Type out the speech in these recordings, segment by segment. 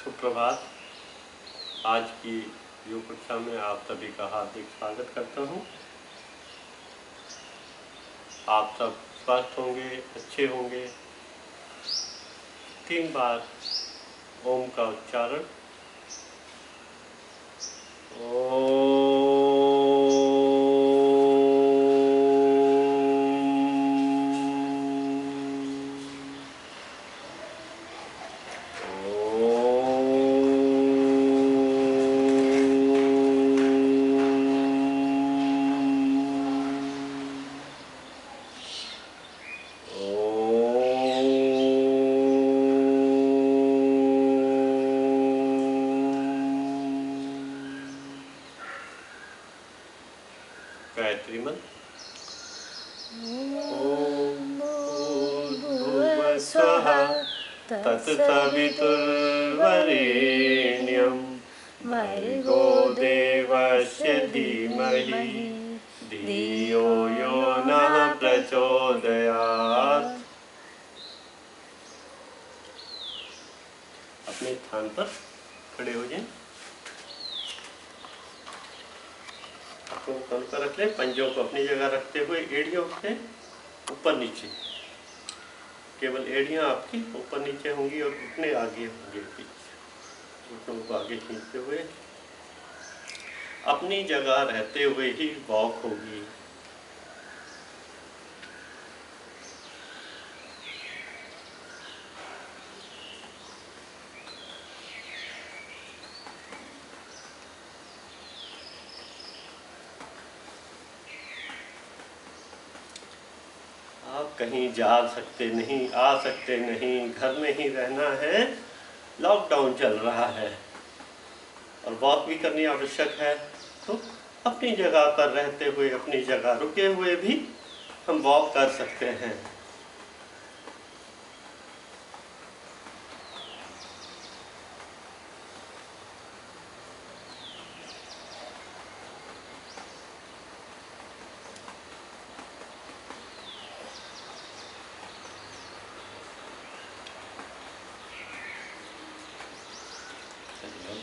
सुप्रभात। आज की योग कक्षा में आप सभी का हार्दिक स्वागत करता हूं। आप सब स्वस्थ होंगे, अच्छे होंगे। 3 बार ओम का उच्चारण। गायत्री मंत्र। ओम भूर्भुवः स्वः तत्सवितुर्वरेण्यं भर्गो देवस्य धीमहि धियो यो नः प्रचोदयात्। अपने स्थान पर खड़े हो जाएं। हाथों को तल कर रख लें। पंजों को अपनी जगह रखते हुए एड़ियों से ऊपर नीचे, केवल एड़ियां आपकी ऊपर नीचे होंगी और घुटने आगे होंगे। घुटनों को आगे खींचते हुए अपनी जगह रहते हुए ही वॉक होगी। आप कहीं जा सकते नहीं, आ सकते नहीं, घर में ही रहना है। लॉकडाउन चल रहा है और वॉक भी करनी आवश्यक है, तो अपनी जगह पर रहते हुए, अपनी जगह रुके हुए भी हम वॉक कर सकते हैं।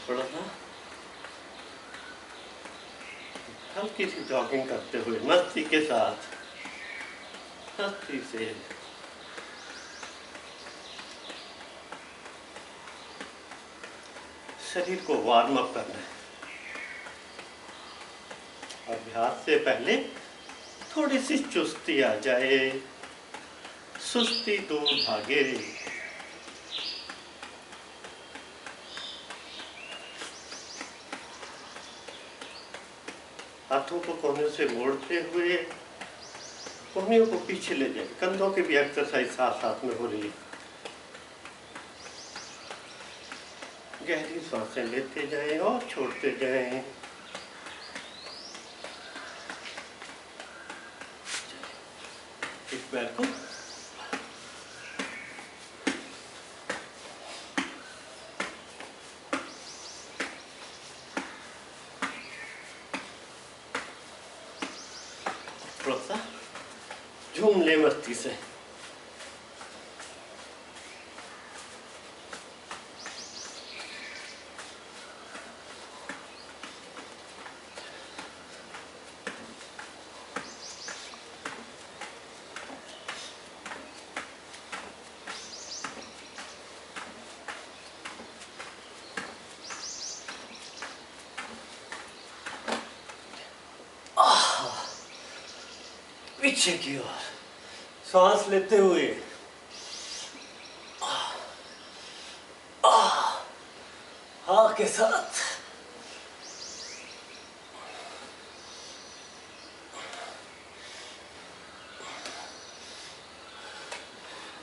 थोड़ा सा हल्की सी जॉगिंग करते हुए मस्ती के साथ, मस्ती से शरीर को वार्म अप करना है। अभ्यास से पहले थोड़ी सी चुस्ती आ जाए, सुस्ती दूर भागे। हाथों को कोने से मोड़ते हुए कोहनियों को पीछे ले जाए। कंधों की भी एक्सरसाइज साथ साथ में हो रही है। गहरी सांसें लेते जाएं और छोड़ते जाएं। इस पैर को थोड़ा सा झूम ले मस्ती से। पीछे की ओर सांस लेते हुए हा के साथ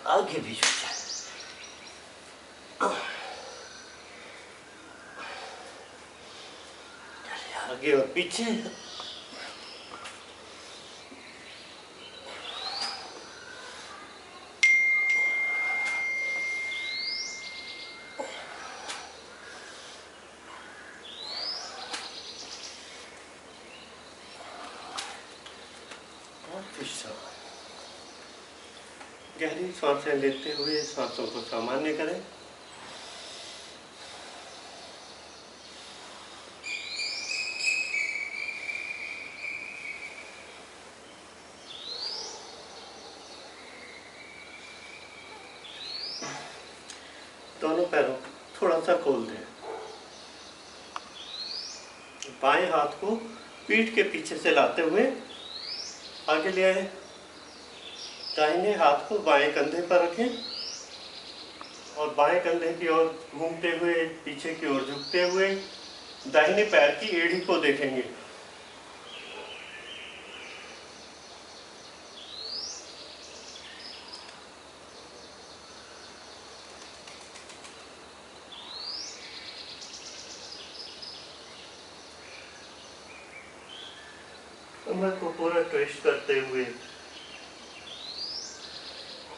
आगे भी झुक जाए। आगे और पीछे। गहरी सांसें लेते हुए सांसों को सामान्य करें। दोनों पैरों को थोड़ा सा खोल दें। बाएं हाथ को पीठ के पीछे से लाते हुए आगे ले आए। दाहिने हाथ को बाएं कंधे पर रखें और बाएं कंधे की ओर घूमते हुए पीछे की ओर झुकते हुए दाहिने पैर की एड़ी को देखेंगे। कमर को पूरा ट्विस्ट करते हुए।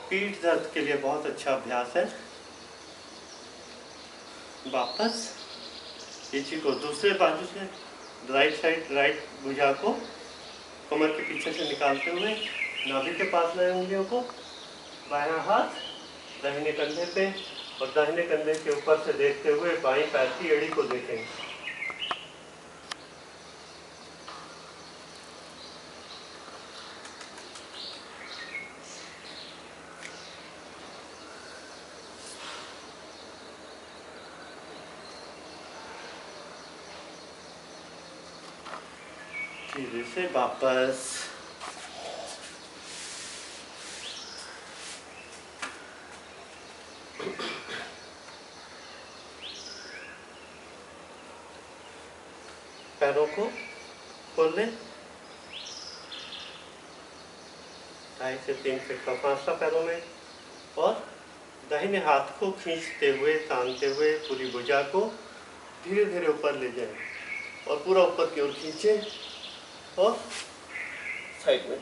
पीठ दर्द के लिए बहुत अच्छा अभ्यास है। वापस इसी को दूसरे बाजू से राइट साइड, राइट भुजा को कमर के पीछे से निकालते हुए नाभि के पास लाए उंगलियों को। बायां हाथ दाहिने कंधे पे और दाहिने कंधे के ऊपर से देखते हुए बाएं पैर की एड़ी को देखें। धीरे से वापस। पैरों को खोल लें। 2.5 से 3 फीट का फासला पैरों में और दाहिने हाथ को खींचते हुए, तानते हुए पूरी भुजा को धीरे धीरे ऊपर ले जाएं और पूरा ऊपर की ओर खींचें और साइड में।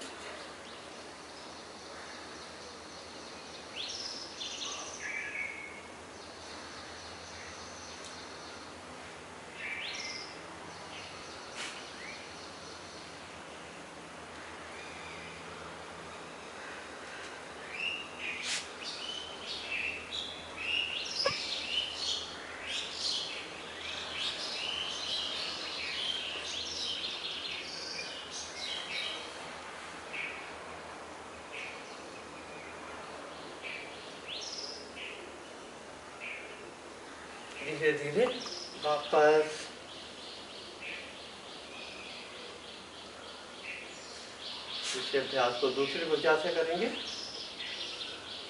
धीरे धीरे वापस। इस अभ्यास को दूसरी भुजा से करेंगे।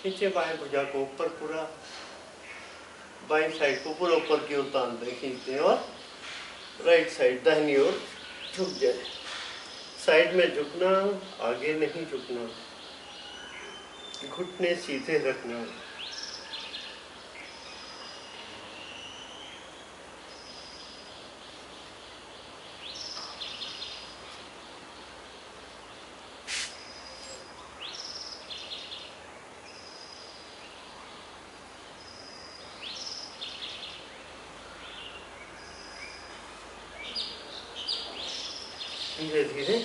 खींचे बाएं भुजा को ऊपर, पूरा बाएं साइड को पूरा ऊपर की ओर तान दें, खींचते हैं और राइट साइड दाहिनी ओर झुक जाए। साइड में झुकना, आगे नहीं झुकना, घुटने सीधे रखना। धीरे धीरे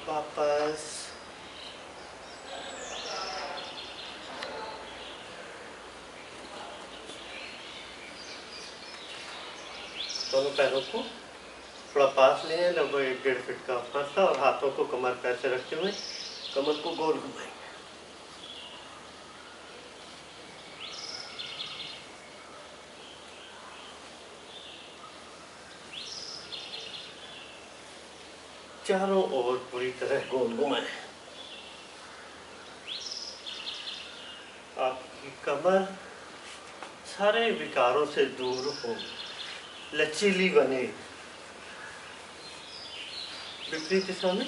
वापस। दोनों पैरों को थोड़ा पास ले आए, लगभग 1-1.5 फीट का फासला, और हाथों को कमर पे ऐसे रखते हुए कमर को गोल घुमाएंगे। चारों ओर पूरी तरह गोल घुमाएं। आपकी कमर सारे विकारों से दूर हो, लचीली बने। विपरीत दिशा में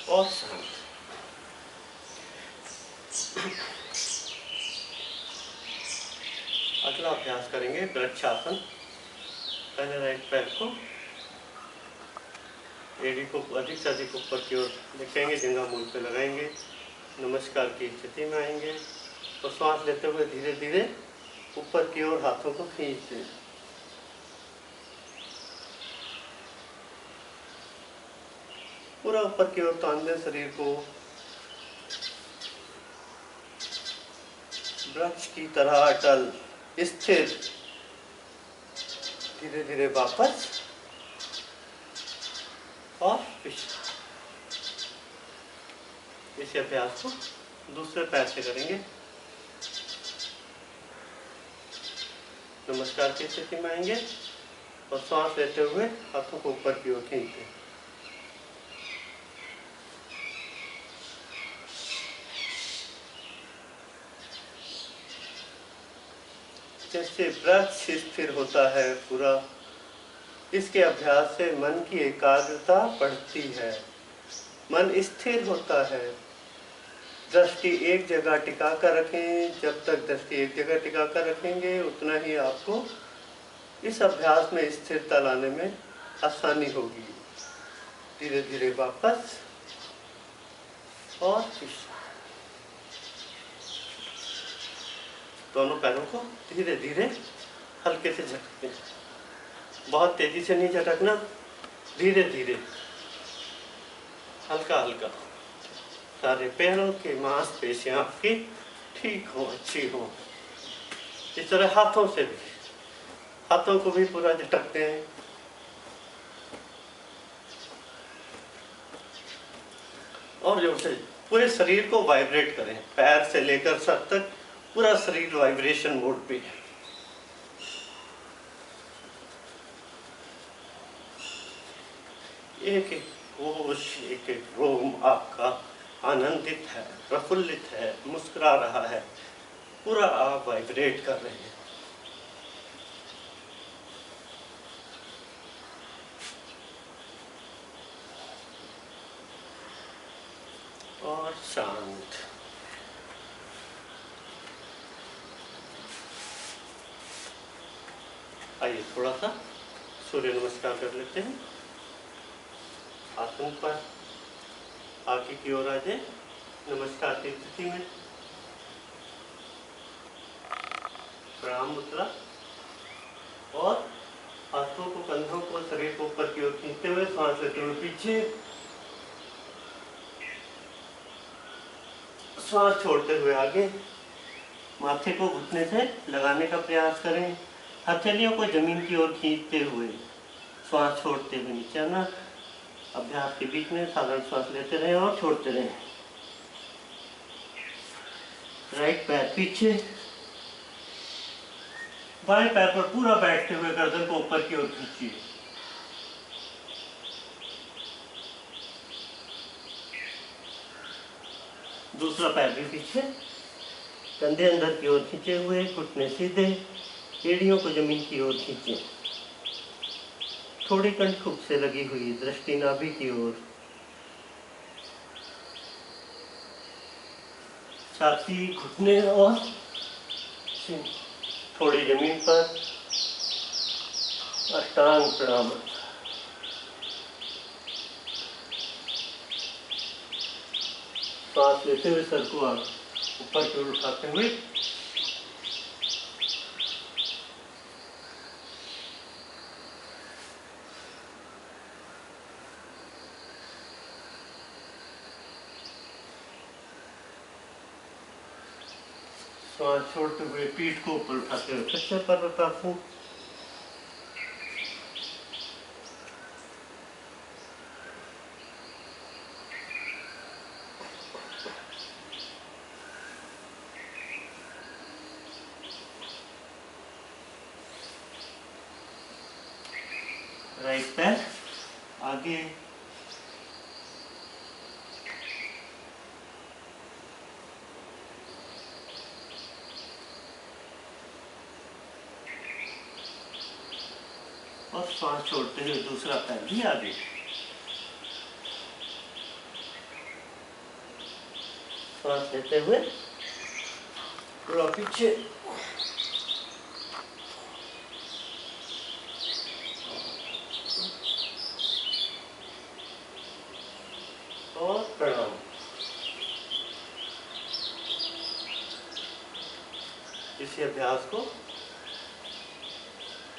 और शांत। अगला अभ्यास करेंगे वृक्षासन। पहले राइट पैर को, एड़ी को अधिक से अधिक ऊपर की ओर रखेंगे, जंघा मूल पे लगाएंगे, नमस्कार की स्थिति में आएंगे और श्वास लेते हुए धीरे धीरे ऊपर की ओर हाथों को खींचते हैं। पूरा ऊपर की ओर तान दें शरीर को। वृक्ष की तरह अटल स्थिर। धीरे धीरे वापस और पीछे। इस अभ्यास को दूसरे पैर से करेंगे। नमस्कार की स्थिति में आएंगे और सांस लेते हुए हाथों को ऊपर की ओर खींचते हैं। जैसे वृक्ष स्थिर होता है पूरा, इसके अभ्यास से मन की एकाग्रता बढ़ती है, मन स्थिर होता है। दृष्टि एक जगह टिका कर रखें। जब तक दृष्टि एक जगह टिका कर रखेंगे उतना ही आपको इस अभ्यास में स्थिरता लाने में आसानी होगी। धीरे धीरे वापस और पीछे। दोनों पैरों को धीरे धीरे हल्के से झटकते हैं। बहुत तेजी से नहीं झटकना, धीरे धीरे, हल्का हल्का। सारे पैरों के मांसपेशियां आपकी ठीक हो, अच्छी हो। इस तरह हाथों से भी, हाथों को भी पूरा झटकते हैं। और जोर से पूरे शरीर को वाइब्रेट करें, पैर से लेकर सर तक पूरा शरीर वाइब्रेशन मोड पे है। एक एक कोश, एक एक रोम आपका आनंदित है, प्रफुल्लित है, मुस्कुरा रहा है। पूरा आप वाइब्रेट कर रहे हैं। और शांत। आइए थोड़ा सा सूर्य नमस्कार कर लेते हैं। आसन पर आगे की ओर आ जाए, नमस्कार की स्थिति में। प्रणाम मुद्रा और हाथों को, कंधों को, शरीर को ऊपर की ओर खींचते हुए सांस लेते हुए पीछे, सांस छोड़ते हुए आगे। माथे को घुटने से लगाने का प्रयास करें। हथेलियों को जमीन की ओर खींचते हुए श्वास छोड़ते हुए नीचे आना। अभ्यास के बीच में साधारण श्वास लेते रहें और छोड़ते रहें। राइट पैर पीछे, बाएं पैर पर पूरा बैठते हुए गर्दन को ऊपर की ओर खींचिए। दूसरा पैर भी पीछे, कंधे अंदर की ओर खींचे हुए, घुटने सीधे, एड़ियों को जमीन की ओर खींचे। थोड़ी कंठ खुद से लगी हुई, दृष्टि नाभि की ओर। छाती, घुटने और थोड़ी जमीन पर। अष्टांग प्रणाम। सांस लेते हुए सर को ऊपर की ओर उठाते हुए सांस छोड़ते हुए पीठ को ऊपर उठाते हुए फिर से पर्वतासन। राइट पैर आगे, और सांस छोड़ते हुए दूसरा पैर भी आगे। सांस लेते हुए पूरा पीछे, और प्रणाम। इसी अभ्यास को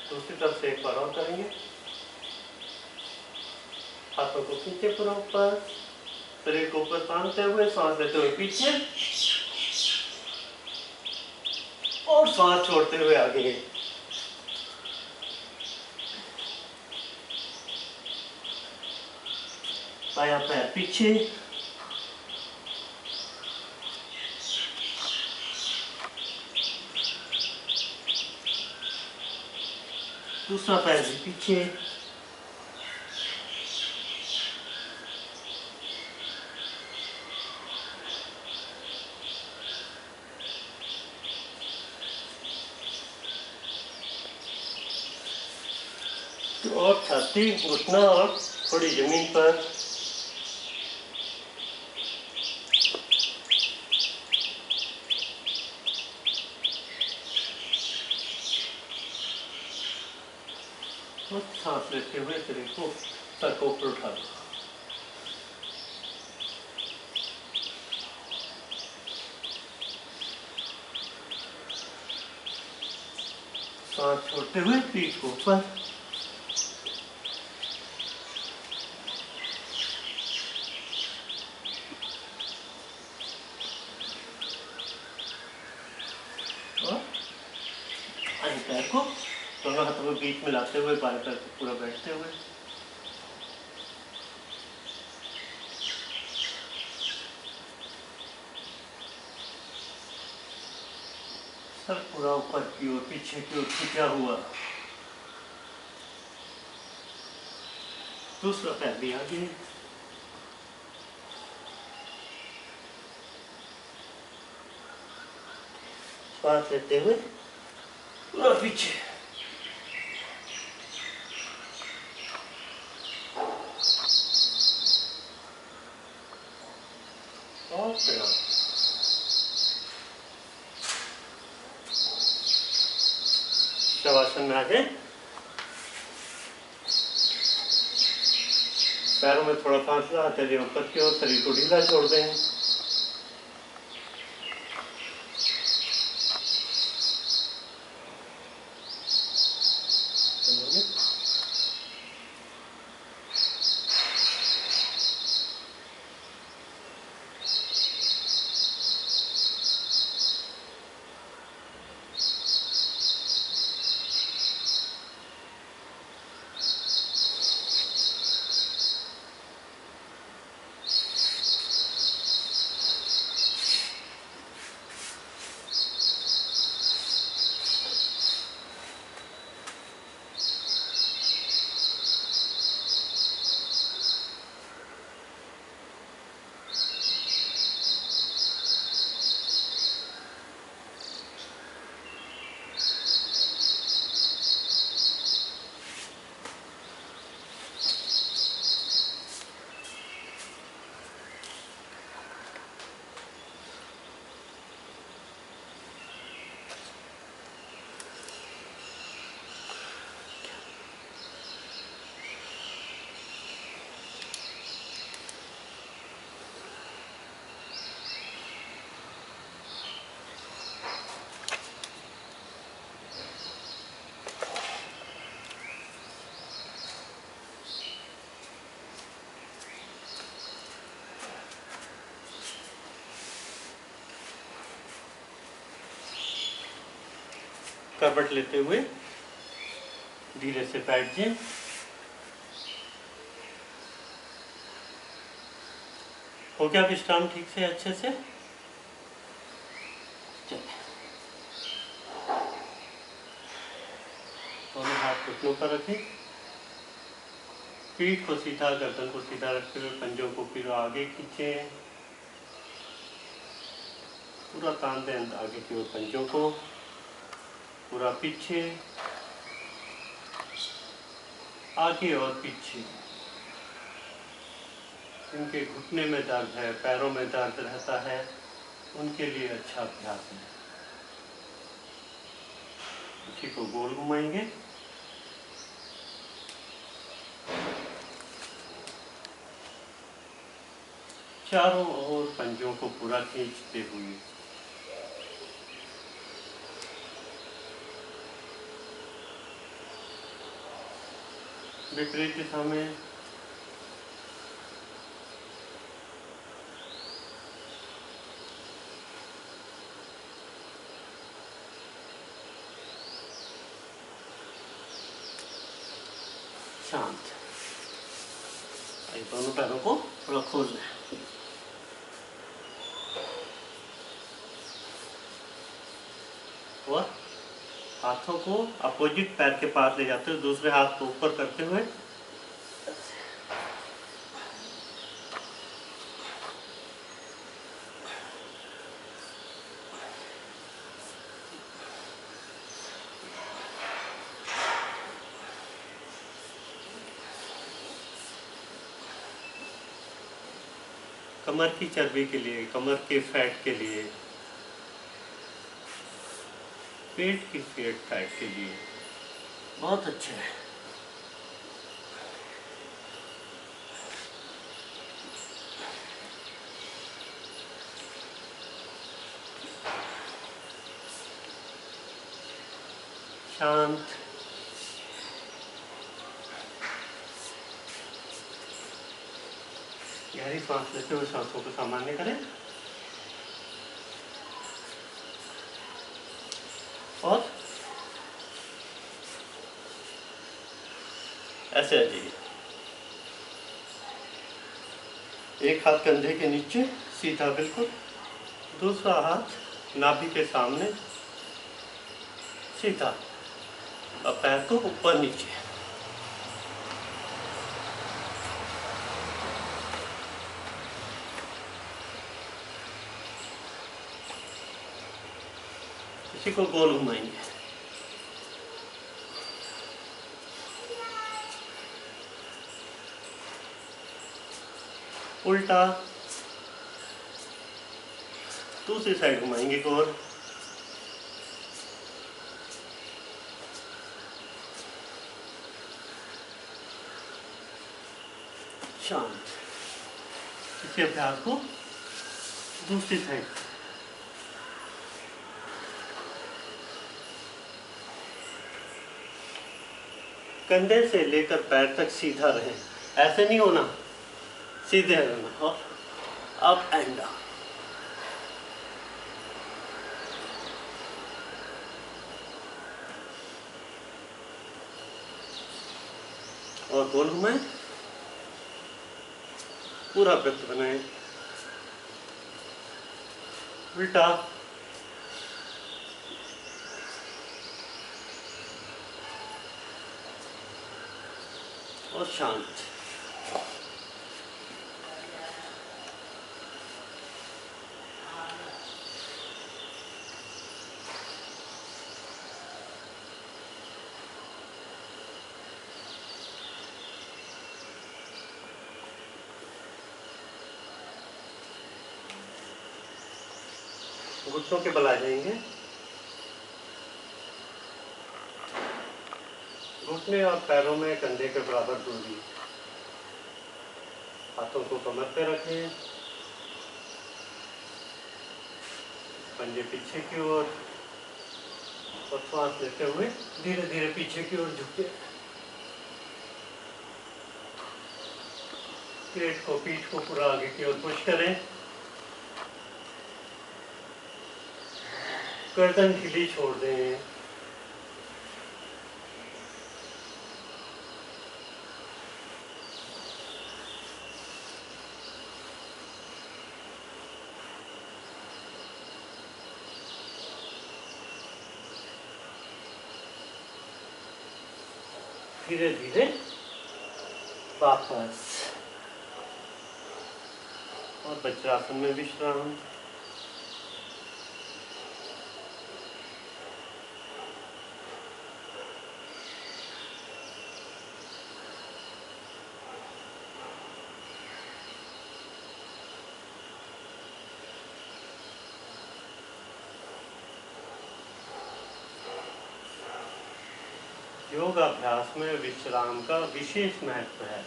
दूसरी तरफ से एक बार और करेंगे। हाथों को खींचे पूरा ऊपर, शरीर को ऊपर तानते हुए, सांस लेते हुए पीछे, और सांस छोड़ते हुए आगे। बायां पैर पीछे, दूसरा पैर भी पीछे, तो और छाती, घुटना और थोड़ी जमीन पर। और सांस लेते हुए शरीर को, सर को ऊपर उठा दो। सांस छोड़ते हुए पीठ को ऊपर। और दाएं पैर को दोनों हाथों में बीच में लाते हुए बाएं पैर को पूरा बैठते हुए। सर पूरा ऊपर की ओर, पीछे की ओर खींचा हुआ। दूसरा पैर भी आगे। सांस लेते हुए पूरा पीछे। और शवासन में आगे। पैरों में थोड़ा फासला, हथेली ऊपर की ओर, शरीर को ढीला छोड़ दें। करवट लेते हुए धीरे से बैठ जाए। हो गया विश्राम ठीक से, अच्छे से? चलिए, दोनों हाथ घुटनों पर रखें, पीठ को सीधा, गर्दन को सीधा रखते हुए पंजों को फिर आगे खींचें, पूरा तान दें आगे की ओर पंजों को, पूरा पीछे, आगे और पीछे। जिनके घुटने में दर्द है, पैरों में दर्द रहता है, उनके लिए अच्छा अभ्यास है। पीछे को गोल घुमाएंगे, चारों ओर पंजों को पूरा खींचते हुए। विपरीत दिशा में शांत। दोनों पैरों को थोड़ा खोल लें और हाथों को अपोजिट पैर के पास ले जाते हुए दूसरे हाथ को ऊपर करते हुए कमर की चर्बी के लिए, कमर के फैट के लिए, पेट की फैट के लिए बहुत अच्छा है। शांत। गहरी सांस लेते हुए सांसों को सामान्य करें और ऐसे आ जाइए। एक हाथ कंधे के नीचे सीधा बिल्कुल, दूसरा हाथ नाभि के सामने सीधा और पैर को ऊपर नीचे। इसी को गोल घुमाएंगे। उल्टा दूसरी साइड घुमाएंगे गोल। शांत। इसी अभ्यास को दूसरी साइड। कंधे से लेकर पैर तक सीधा रहे, ऐसे नहीं होना, सीधे रहना और अप एंड डाउन। और गोल घुमाएं, पूरा वृत्त बनाएं। उल्टा और शांत। घुटनों के बल आ जाएंगे। घुटने और पैरों में कंधे के बराबर दूरी। हाथों को कमर पे रखें, पंजे पीछे की ओर और सांस लेते हुए धीरे धीरे पीछे की ओर झुके। पेट को, पीठ को पूरा आगे की ओर पुश करें। गर्दन ढीली छोड़ दें। धीरे धीरे वापस और वज्रासन में विश्राम। योग अभ्यास में विश्राम का विशेष महत्व है।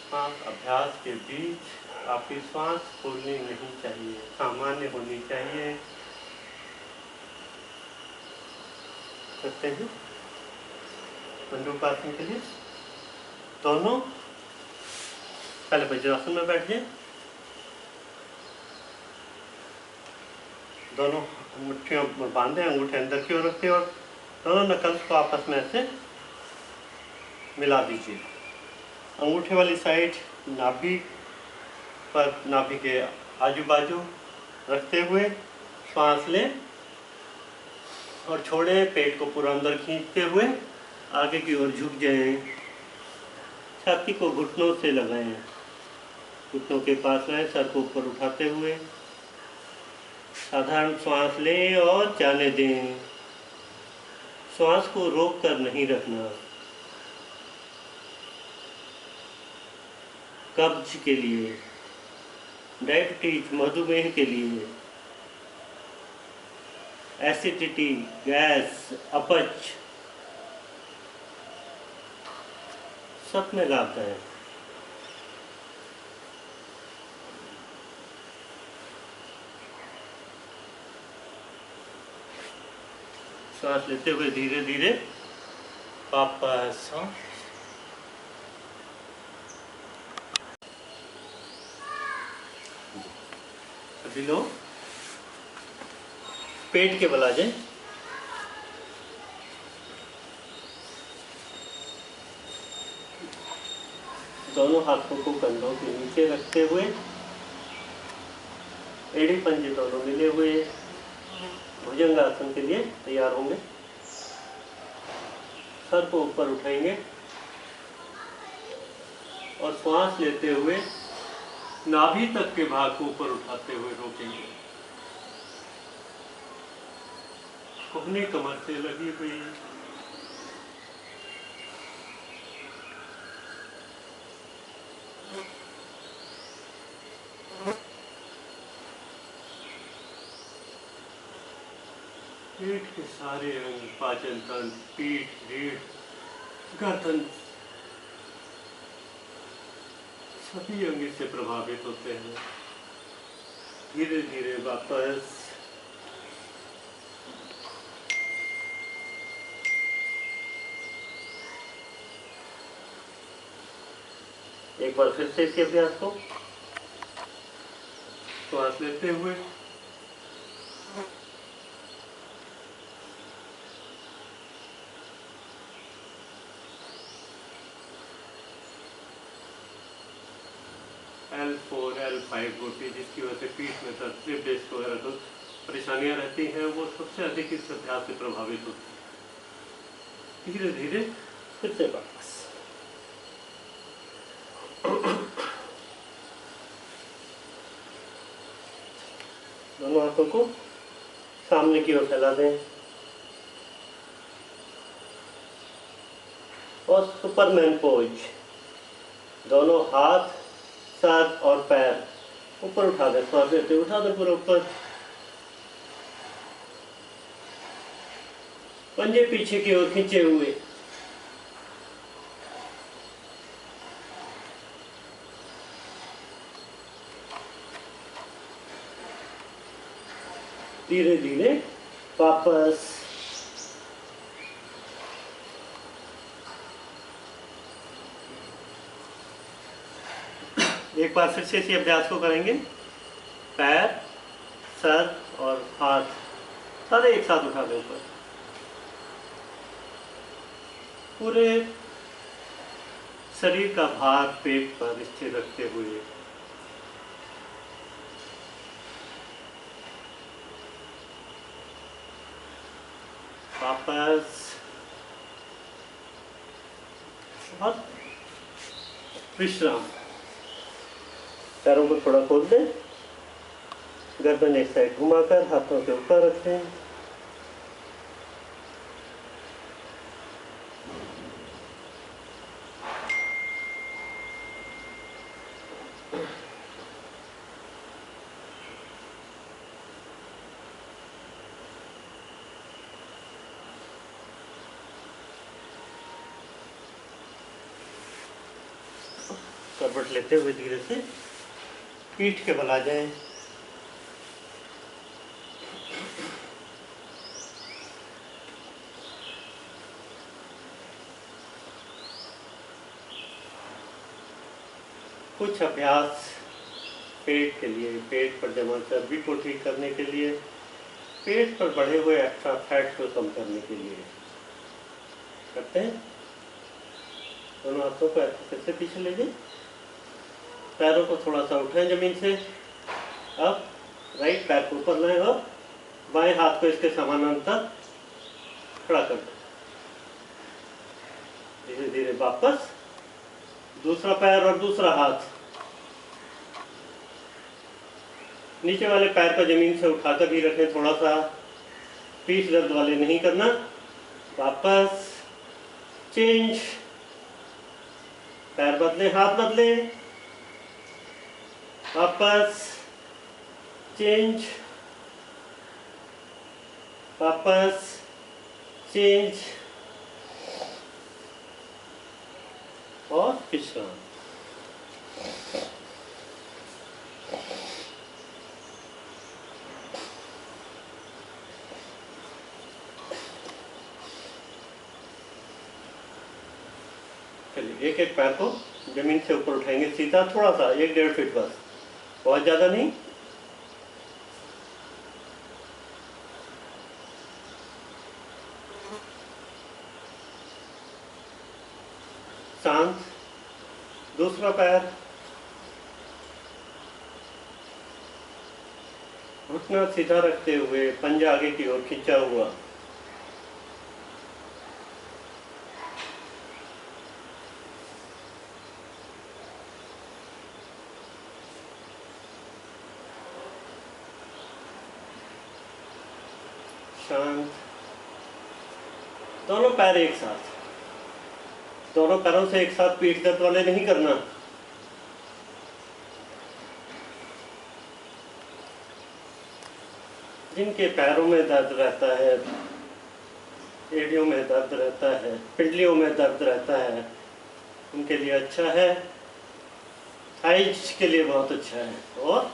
सांस अभ्यास के बीच आपकी सांस फूलनी नहीं चाहिए, सामान्य होनी चाहिए। करते हैं मंडूकासन के लिए। दोनों पहले वज्रासन में बैठिए। दोनों मुट्ठियों बांधे, अंगूठे अंदर की ओर रखते और दोनों नकल्स को आपस में ऐसे मिला दीजिए। अंगूठे वाली साइड नाभि पर, नाभि के आजू बाजू रखते हुए सांस लें और छोड़ें। पेट को पूरा अंदर खींचते हुए आगे की ओर झुक जाएं। छाती को घुटनों से लगाएं, घुटनों के पास रहें। सर को ऊपर उठाते हुए साधारण श्वास लें और जाने दें। श्वास को रोक कर नहीं रखना। कब्ज के लिए, डायबिटीज मधुमेह के लिए, एसिडिटी, गैस, अपच, सब में लाभदायक। सांस लेते हुए धीरे धीरे वापस सभी लोग पेट के बल आ जाए। दोनों हाथों को कंधों के नीचे रखते हुए एड़ी पंजे दोनों मिले हुए भुजंगासन के लिए तैयार होंगे। सर को ऊपर उठाएंगे और श्वास लेते हुए नाभि तक के भाग को ऊपर उठाते हुए रोकेंगे। कोहनी कमर से लगी हुई। पेट के सारे अंग, पाचन तंत्र, पीठ, रीढ़, गर्दन, सभी अंग इससे प्रभावित होते हैं। धीरे धीरे वापस एक बार फिर से इसी अभ्यास को श्वास लेते हुए L4, L5 गोटी, जिसकी वजह से पीठ में दर्द, स्लिप डिस्क वगैरह तो परेशानियां रहती हैं, वो सबसे अधिक इस अभ्यास से प्रभावित होती है। धीरे धीरे फिर से वापस दोनों हाथों को सामने की ओर फैला दें और सुपरमैन पोज। दोनों हाथ, सर और पैर ऊपर उठा दें। श्वास लेते उठा दें पूरा ऊपर। पंजे पीछे की ओर खींचे हुए। धीरे धीरे वापस एक बार फिर से इसी अभ्यास को करेंगे। पैर, सर और हाथ सारे एक साथ उठा दें ऊपर। पूरे शरीर का भार पेट पर स्थिर रखते हुए वापस और विश्राम। पैरों को थोड़ा खोल दें, गर्दन एक साइड घुमाकर हाथों के ऊपर रखें। करवट लेते हुए धीरे से पीठ के बल आ जाएं। कुछ अभ्यास पेट के लिए, पेट पर जमा चर्बी को ठीक करने के लिए, पेट पर बढ़े हुए एक्स्ट्रा फैट को कम करने के लिए करते हैं। दोनों हाथों को फिर से पीछे ले जाए, पैरों को थोड़ा सा उठाएं जमीन से। अब राइट पैर को ऊपर लाएं और बाएं हाथ को इसके समानांतर खड़ा कर दें। धीरे धीरे वापस दूसरा पैर और दूसरा हाथ, नीचे वाले पैर को जमीन से उठाकर भी रखें, थोड़ा सा पीठ दर्द वाले नहीं करना। वापस चेंज, पैर बदले, हाथ बदले, वापस चेंज, वापस चेंज और विश्राम। चलिए एक एक पैर को जमीन से ऊपर उठाएंगे सीधा, थोड़ा सा 1-1.5 फीट बस, बहुत ज्यादा नहीं। शांत, दूसरा पैर, घुटना सीधा रखते हुए पंजा आगे की ओर खींचा हुआ। शांत, दोनों पैर एक साथ, दोनों पैरों से एक साथ पीठ दर्द वाले नहीं करना। जिनके पैरों में दर्द रहता है, एड़ियों में दर्द रहता है, पिंडलियों में दर्द रहता है, उनके लिए अच्छा है, थाइज के लिए बहुत अच्छा है। और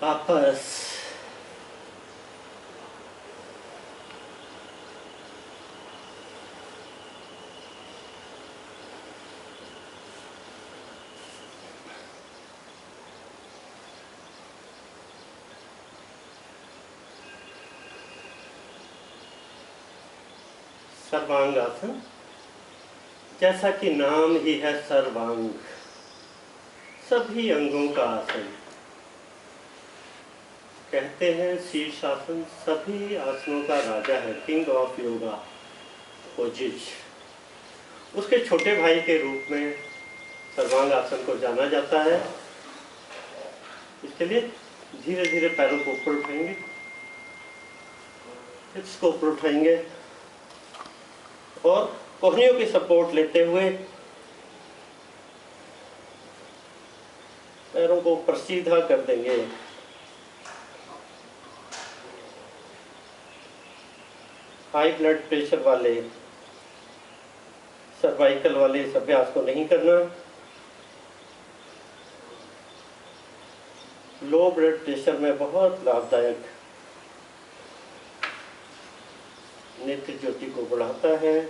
वापस सर्वांग आसन, जैसा कि नाम ही है सर्वांग, सभी अंगों का आसन। कहते हैं शीर्षासन सभी आसनों का राजा है, किंग ऑफ योगा, ओजिज। उसके छोटे भाई के रूप में सर्वांग आसन को जाना जाता है। इसके लिए धीरे धीरे पैरों को ऊपर उठाएंगे, हिप्स को ऊपर उठाएंगे और कोहनियों की सपोर्ट लेते हुए पैरों को ऊपर सीधा कर देंगे। हाई ब्लड प्रेशर वाले, सर्वाइकल वाले इस अभ्यास को नहीं करना। लो ब्लड प्रेशर में बहुत लाभदायक, नेत्र ज्योति को बढ़ाता है।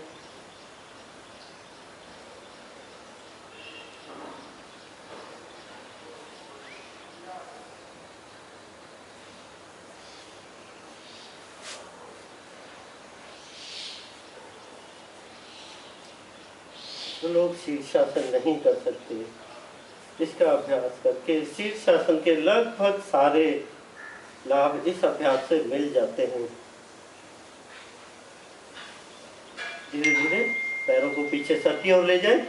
जो लोग शीर्षासन नहीं कर सकते, इसका अभ्यास करके शीर्षासन के लगभग सारे लाभ इस अभ्यास से मिल जाते हैं। धीरे धीरे पैरों को पीछे सर की ओर ले जाएं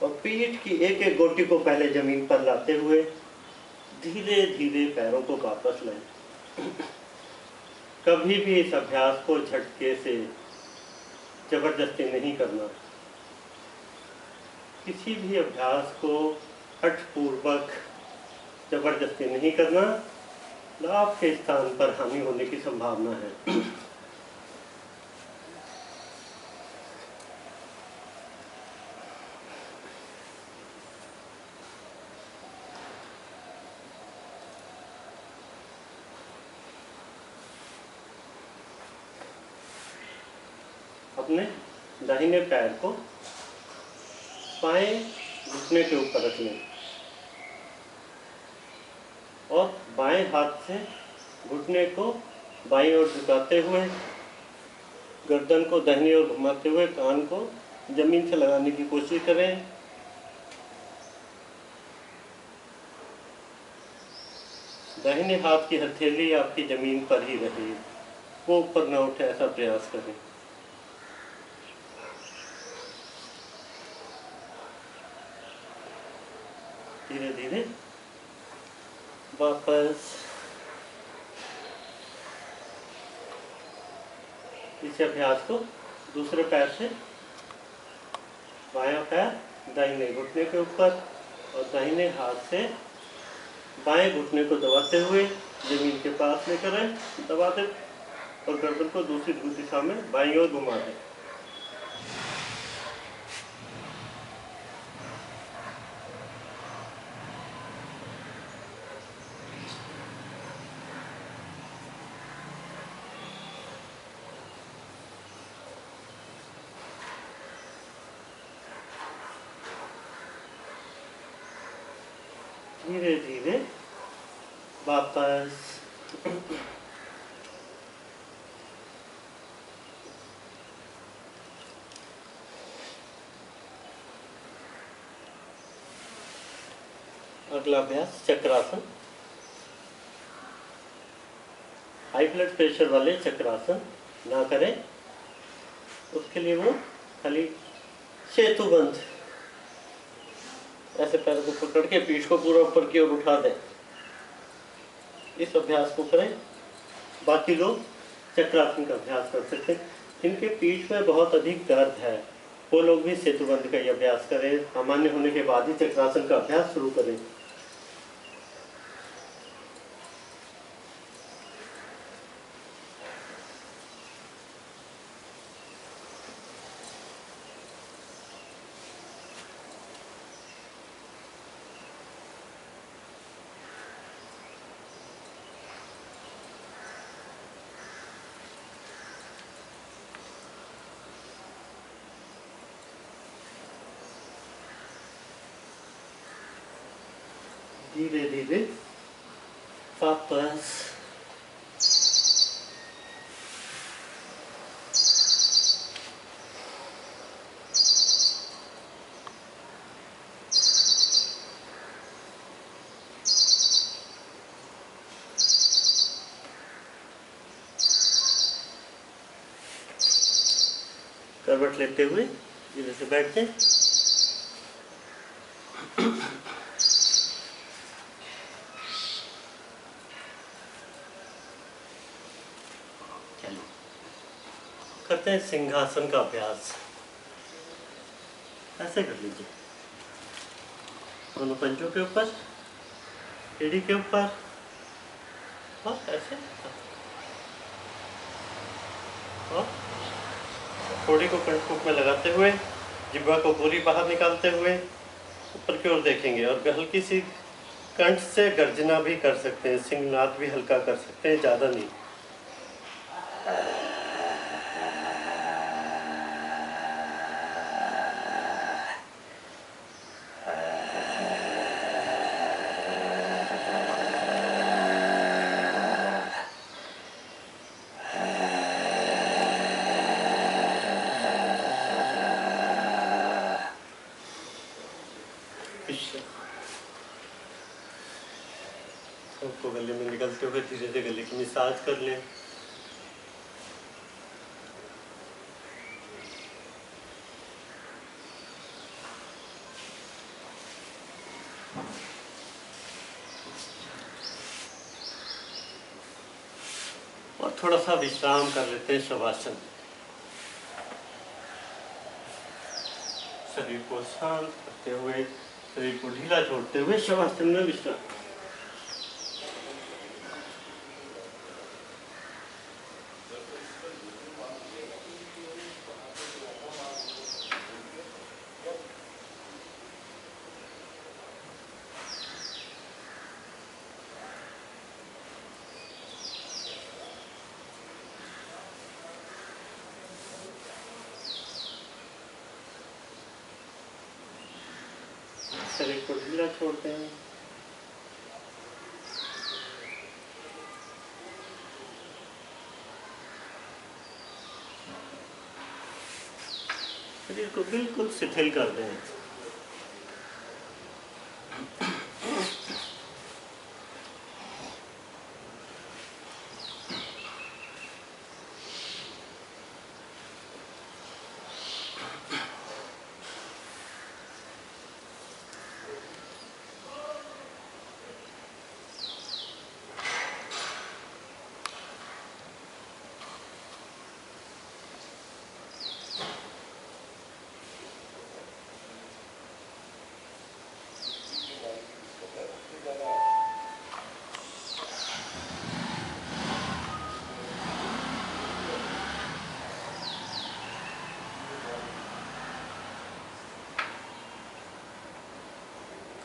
और पीठ की एक एक गोटी को पहले जमीन पर लाते हुए धीरे धीरे पैरों को वापस लाएं। कभी भी इस अभ्यास को झटके से जबरदस्ती नहीं करना। किसी भी अभ्यास को हठपूर्वक जबरदस्ती नहीं करना, लाभ के स्थान पर हानि होने की संभावना है। अपने दाहिने पैर को बाएं घुटने के ऊपर रख लें और बाएं हाथ से घुटने को बाईं ओर झुकाते हुए, गर्दन को दाहिनी ओर घुमाते हुए कान को जमीन से लगाने की कोशिश करें। दाहिने हाथ की हथेली आपकी जमीन पर ही रहे, वो ऊपर न उठे, ऐसा प्रयास करें। धीरे धीरे वापस इस अभ्यास को दूसरे पैर से, बायां पैर दाहिने घुटने के ऊपर और दाहिने हाथ से बाएं घुटने को दबाते हुए जमीन के पास लेकर आए, दबा दें और गर्दन को दूसरी दिशा में बाईं ओर घुमा दें। धीरे धीरे वापस अगला अभ्यास चक्रासन। हाई ब्लड प्रेशर वाले चक्रासन ना करें, उसके लिए वो खाली सेतुबंध ऐसे पैर को पकड़ के पीठ को पूरा ऊपर की ओर उठा दें, इस अभ्यास को करें। बाकी लोग चक्रासन का अभ्यास कर सकते हैं। जिनके पीठ में बहुत अधिक दर्द है वो लोग भी सेतुबंध का ही अभ्यास करें। सामान्य होने के बाद ही चक्रासन का अभ्यास शुरू करें। धीरे धीरे वापस करवट लेते हुए धीरे से बैठ जाएं। करते हैं सिंहासन का अभ्यास। ऐसे कर लीजिए, दोनों पंजों के ऊपर, एड़ी के ऊपर, और ऐसे, और थोड़ी को कंठमुख में लगाते हुए जिह्वा को पूरी बाहर निकालते हुए ऊपर की ओर देखेंगे और हल्की सी कंठ से गर्जना भी कर सकते हैं, सिंहनाद भी हल्का कर सकते हैं, ज़्यादा नहीं। सबको गले में निकलते हुए धीरे से गले की मसाज कर लें। और थोड़ा सा विश्राम कर लेते हैं शवासन। शरीर को शांत करते हुए, शरीर को ढीला छोड़ते हुए शवासन में विश्राम। शरीर को ढीला छोड़ते हैं। शरीर को बिल्कुल शिथिल कर दें।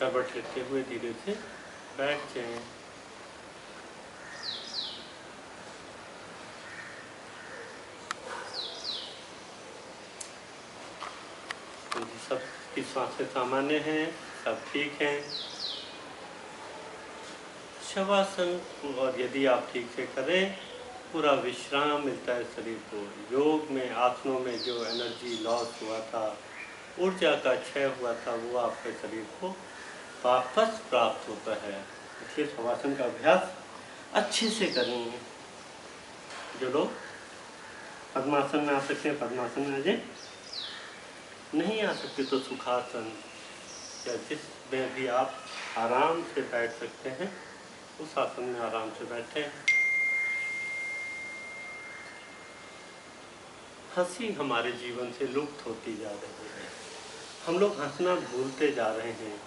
करवट लेते हुए धीरे से बैठ जाएं। सबकी सांसें सामान्य हैं, सब ठीक हैं। शवासन, और यदि आप ठीक से करें, पूरा विश्राम मिलता है शरीर को। योग में, आसनों में जो एनर्जी लॉस हुआ था, ऊर्जा का क्षय हुआ था, वो आपके शरीर को वापस प्राप्त होता है। इसलिए शवासन का अभ्यास अच्छे से करेंगे। जो लोग पद्मासन में आ सकते हैं पद्मासन में आ जाए, नहीं आ सकते तो सुखासन या जिसमें भी आप आराम से बैठ सकते हैं उस आसन में आराम से बैठें। हंसी हमारे जीवन से लुप्त होती जा रही है। हम लोग हंसना भूलते जा रहे हैं,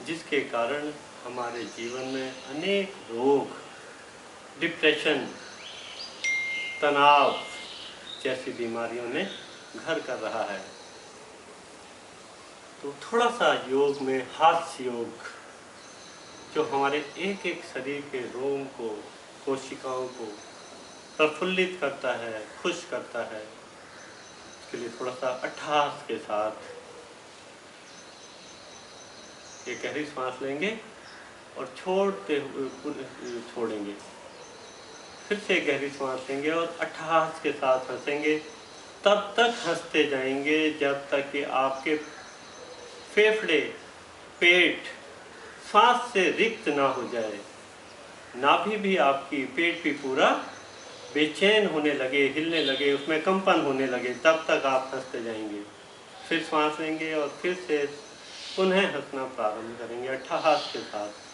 जिसके कारण हमारे जीवन में अनेक रोग, डिप्रेशन, तनाव जैसी बीमारियों ने घर कर रहा है। तो थोड़ा सा योग में हास्य योग, जो हमारे एक एक शरीर के रोम को, कोशिकाओं को प्रफुल्लित करता है, खुश करता है, उसके लिए थोड़ा सा अट्ठास के साथ ये गहरी सांस लेंगे और छोड़ते हुए छोड़ेंगे। फिर से गहरी सांस लेंगे और अट्ठास के साथ हंसेंगे। तब तक हंसते जाएंगे जब तक कि आपके फेफड़े, पेट सांस से रिक्त ना हो जाए। नाभि भी आपकी, पेट भी पूरा बेचैन होने लगे, हिलने लगे, उसमें कंपन होने लगे, तब तक आप हंसते जाएंगे। फिर सांस लेंगे और फिर से पुनः हंसना प्रारंभ करेंगे अट्ठाहास के साथ।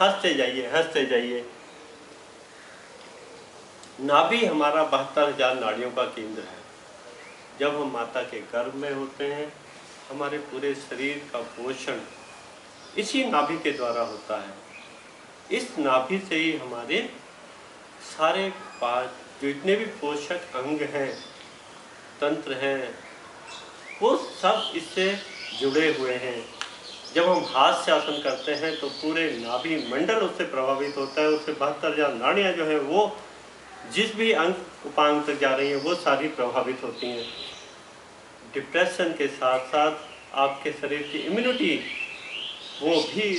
हंसते जाइए, हंसते जाइए। नाभि हमारा 72,000 नाड़ियों का केंद्र है। जब हम माता के गर्भ में होते हैं, हमारे पूरे शरीर का पोषण इसी नाभि के द्वारा होता है। इस नाभि से ही हमारे सारे जो इतने भी पोषक अंग हैं, तंत्र हैं, वो सब इससे जुड़े हुए हैं। जब हम हास्य आसन करते हैं तो पूरे नाभि मंडल उससे प्रभावित होता है। उससे 72,000 नाड़ियाँ जो हैं वो जिस भी अंग उपांग तक जा रही हैं वो सारी प्रभावित होती हैं। डिप्रेशन के साथ साथ आपके शरीर की इम्यूनिटी वो भी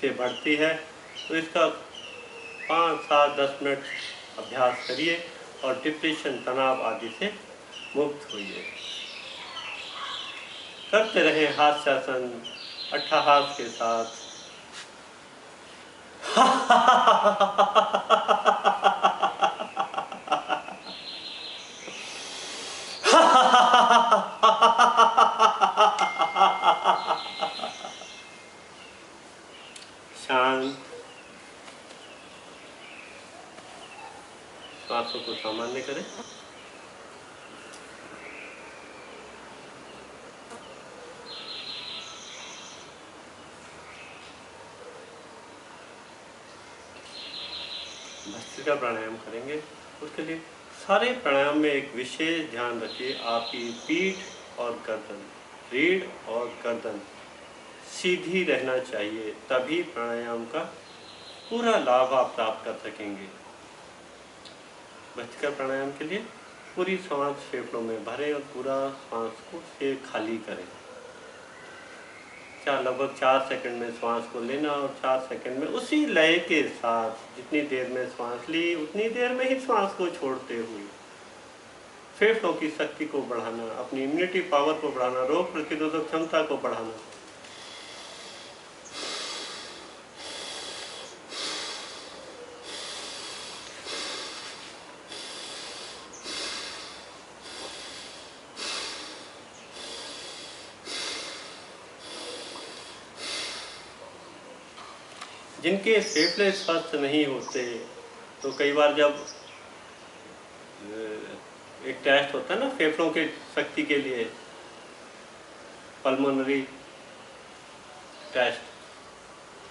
से बढ़ती है। तो इसका 5, 7, 10 मिनट अभ्यास करिए और डिप्रेशन, तनाव आदि से मुक्त होइए। करते रहे हास्यासन अट्ठाहास के साथ। शांत, सांसों को सामान्य करें। भस्त्रिका प्राणायाम करेंगे। उसके लिए सारे प्राणायाम में एक विशेष ध्यान रखिए, आपकी पीठ और गर्दन, रीढ़ और गर्दन सीधी रहना चाहिए, तभी प्राणायाम का पूरा लाभ आप प्राप्त कर सकेंगे। बचकर प्राणायाम के लिए पूरी सांस फेफड़ों में भरें और पूरा सांस को से खाली करें। लगभग 4 सेकंड में श्वास को लेना और 4 सेकंड में उसी लय के साथ जितनी देर में श्वास ली उतनी देर में ही श्वास को छोड़ते हुए फेफड़ों की शक्ति को बढ़ाना, अपनी इम्यूनिटी पावर को बढ़ाना, रोग प्रतिरोधक क्षमता को बढ़ाना। जिनके फेफड़े स्वस्थ नहीं होते, तो कई बार जब एक टेस्ट होता है ना फेफड़ों के शक्ति के लिए, पल्मोनरी टेस्ट,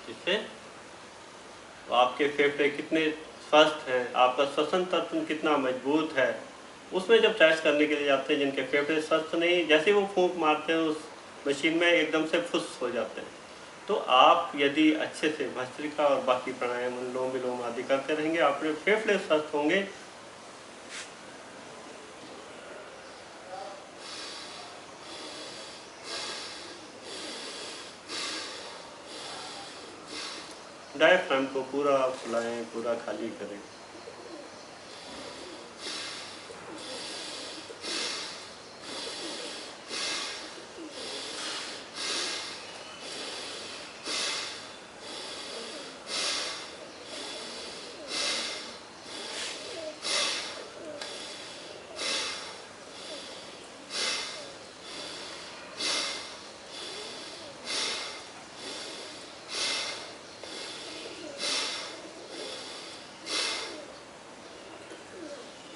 जिससे तो आपके फेफड़े कितने स्वस्थ हैं, आपका श्वसन तंत्र कितना मजबूत है, उसमें जब टेस्ट करने के लिए जाते हैं जिनके फेफड़े स्वस्थ नहीं, जैसे वो फूंक मारते हैं उस मशीन में एकदम से फुस हो जाते हैं। तो आप यदि अच्छे से भस्त्रिका और बाकी प्राणायाम, अनुलोम विलोम आदि करते रहेंगे, आपके फेफड़े स्वस्थ होंगे। डायफ्राम को पूरा फुलाएं, पूरा खाली करें।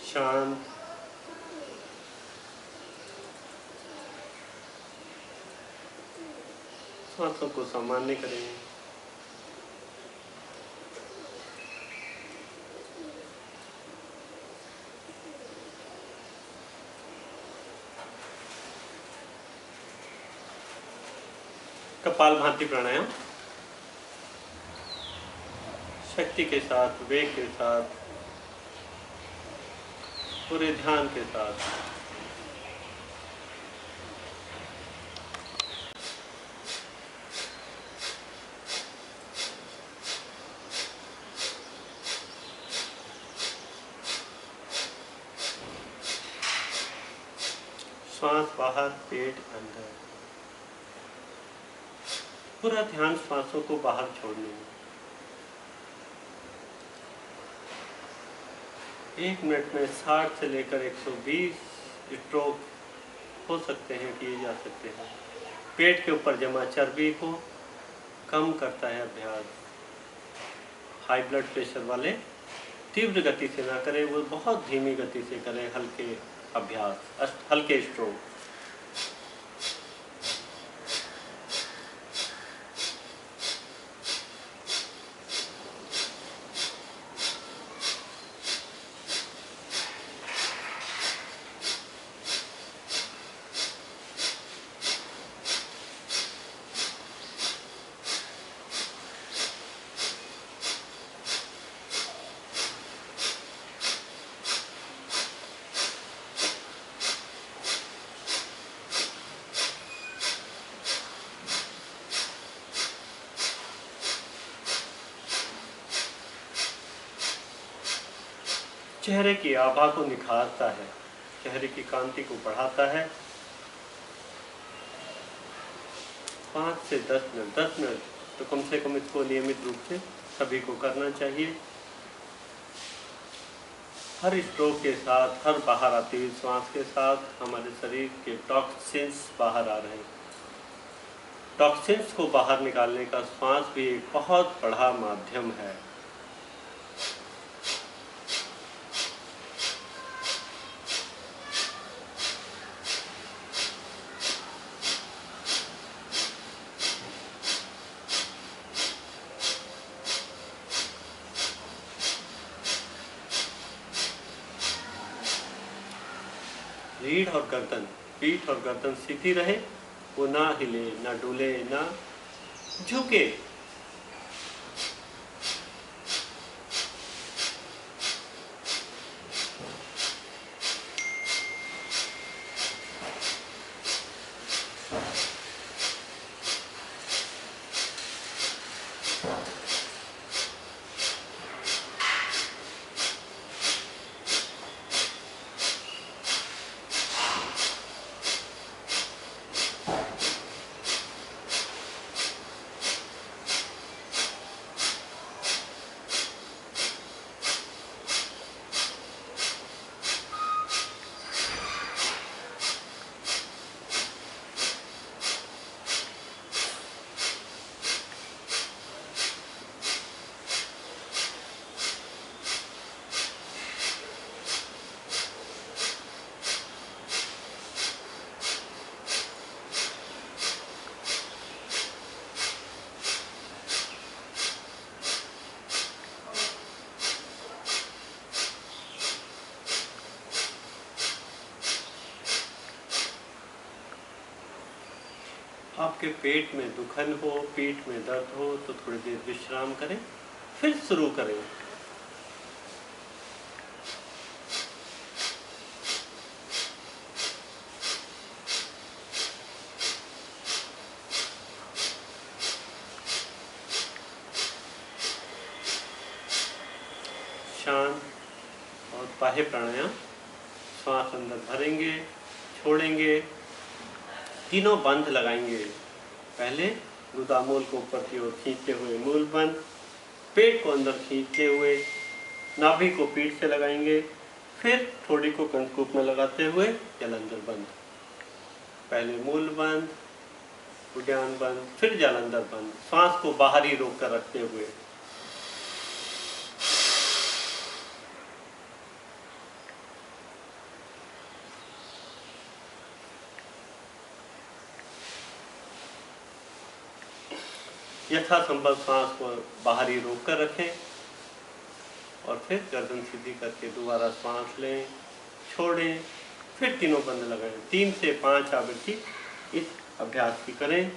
शांत, सांसों को सामान्य करें। कपालभाति प्राणायाम शक्ति के साथ, वेग के साथ, पूरे ध्यान के साथ। श्वास बाहर, पेट अंदर, पूरा ध्यान श्वासों को बाहर छोड़ने में। 1 मिनट में 60 से लेकर 120 स्ट्रोक हो सकते हैं, किए जा सकते हैं। पेट के ऊपर जमा चर्बी को कम करता है अभ्यास। हाई ब्लड प्रेशर वाले तीव्र गति से ना करें, वो बहुत धीमी गति से करें, हल्के अभ्यास, हल्के स्ट्रोक। चेहरे की आभा को निखारता है, चेहरे की कांति को बढ़ाता है। 5 से 10 मिनट तो कम से कम इसको नियमित रूप से सभी को करना चाहिए। हर स्ट्रोक के साथ, हर बाहर आती हुई श्वास के साथ हमारे शरीर के टॉक्सिन्स बाहर आ रहे हैं। टॉक्सिन्स को बाहर निकालने का श्वास भी एक बहुत बड़ा माध्यम है। रीढ़ और गर्दन, पीठ और गर्दन सीधी रहे, वो ना हिले, ना डुले, ना झुके। आपके पेट में दुखन हो, पीठ में दर्द हो तो थोड़ी देर विश्राम करें, फिर शुरू करें। शांत और बाह्य प्राणायाम। श्वास अंदर भरेंगे, छोड़ेंगे, तीनों बंध लगाएंगे। पहले गुदामूल को ऊपर की ओर खींचते हुए मूल बंध, पेट को अंदर खींचते हुए नाभि को पीठ से लगाएंगे, फिर थोड़ी को कंठकूप में लगाते हुए जालंधर बंद। पहले मूल बंद, उद्यान बंद, फिर जालंधर बंद। श्वास को बाहर ही रोक कर रखते हुए। यथासंभव श्वास को बाहर ही रोक कर रखें और फिर गर्दन सीधी करके दोबारा श्वास लें, छोड़ें, फिर तीनों बंद लगाएं। 3 से 5 आवृत्ति इस अभ्यास की करें।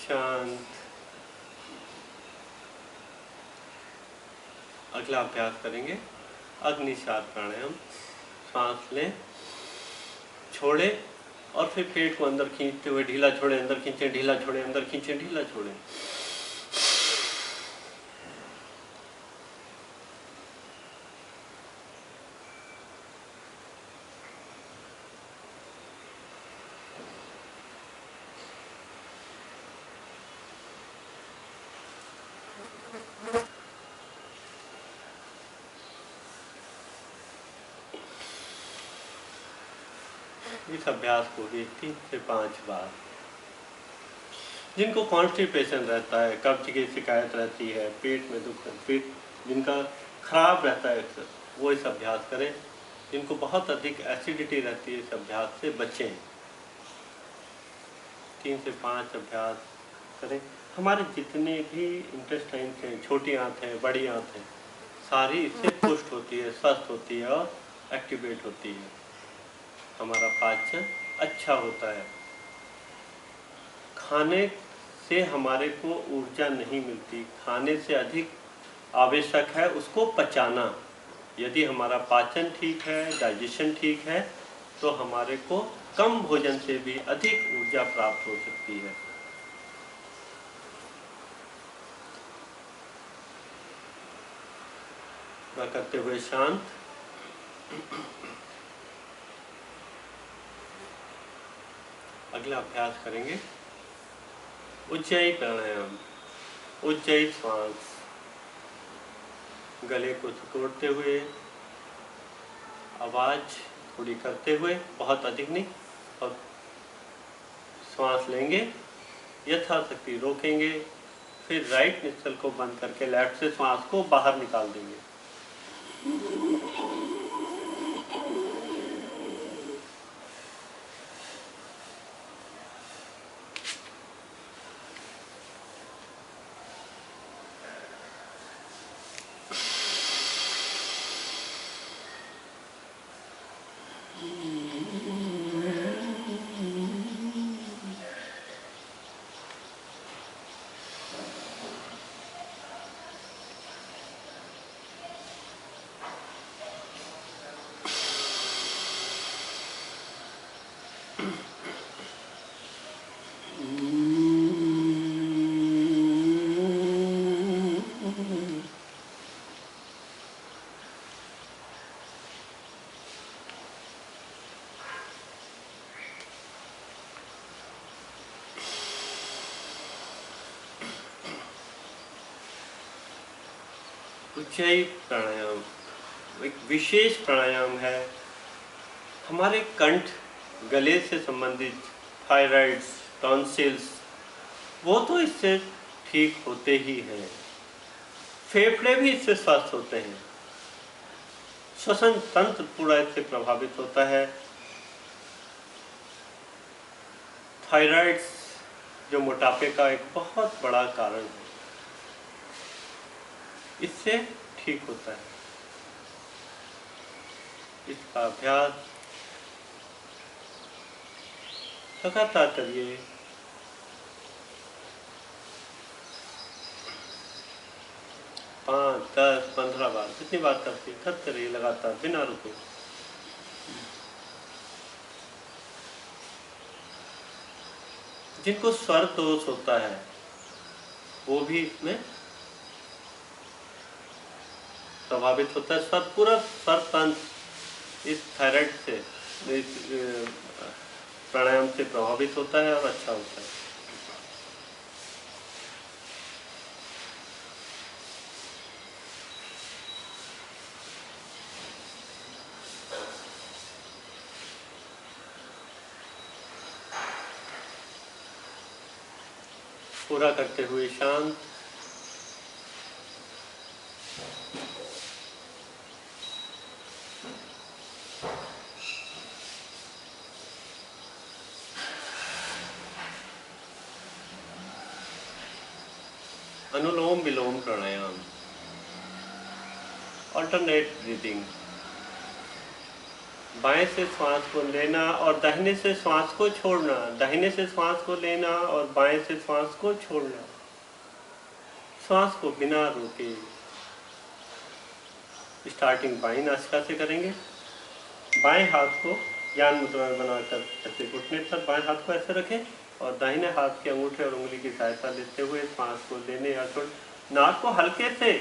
शांत। अगला अभ्यास करेंगे अग्निसार प्राणायाम। सांस लें, छोड़े और फिर पेट को अंदर खींचते हुए ढीला छोड़ें, अंदर खींचें, ढीला छोड़ें, अंदर खींचें, ढीला छोड़ें। इस अभ्यास को भी 3 से 5 बार। जिनको कॉन्स्टिपेशन रहता है, कब्ज की शिकायत रहती है, पेट में दुख, पेट जिनका खराब रहता है अक्सर, वो इस अभ्यास करें। जिनको बहुत अधिक एसिडिटी रहती है, इस अभ्यास से बचें। 3 से 5 अभ्यास करें। हमारे जितने भी इंटेस्टाइन हैं, छोटी आंत हैं, बड़ी आंत हैं, सारी इससे पुष्ट होती है, स्वस्थ होती है और एक्टिवेट होती है। हमारा पाचन अच्छा होता है। खाने से हमारे को ऊर्जा नहीं मिलती, खाने से अधिक आवश्यक है उसको पचाना। यदि हमारा पाचन ठीक है, डाइजेशन ठीक है, तो हमारे को कम भोजन से भी अधिक ऊर्जा प्राप्त हो सकती है। वह करते हुए शांत। अगला अभ्यास करेंगे उज्जयी प्राणायाम। उज्जयी श्वास, गले को सिकोड़ते हुए, आवाज़ थोड़ी करते हुए, बहुत अधिक नहीं, और श्वास लेंगे, यथाशक्ति रोकेंगे, फिर राइट निश्चल को बंद करके लेफ्ट से श्वास को बाहर निकाल देंगे। उज्जयी प्राणायाम एक विशेष प्राणायाम है। हमारे कंठ, गले से संबंधित थायराइड्स, टॉन्सिल्स, वो तो इससे ठीक होते ही हैं। फेफड़े भी इससे स्वस्थ होते हैं। श्वसन तंत्र पूरा इससे प्रभावित होता है। थायराइड्स जो मोटापे का एक बहुत बड़ा कारण है, इससे ठीक होता है। इसका अभ्यास लगातार करिए। 5, 10, 15 बार, जितनी बार करते रहिए लगातार बिना रुके। जिनको स्वर दोष होता है वो भी इसमें प्रभावित होता है। स्वर, पूरा स्वर तंत्र इस थायराइड से, इस प्राणायाम से प्रभावित होता है और अच्छा होता है। पूरा करते हुए शांत, अनुलोम विलोम प्राणायाम, ऑल्टरनेट ब्रीदिंग। बाएं से श्वास को लेना और दाहिने से श्वास को छोड़ना, दाहिने से श्वास को लेना और बाएं से श्वास को छोड़ना। श्वास को बिना रोके स्टार्टिंग बाईं नासिका से करेंगे। बाएं हाथ को ज्ञान मुद्रा में बनाकर ऐसे घुटने पर बाएं हाथ को ऐसे रखें और दाहिने हाथ के अंगूठे और उंगली की सहायता लेते हुए श्वास को लेने या छोड़। नाक को हल्के से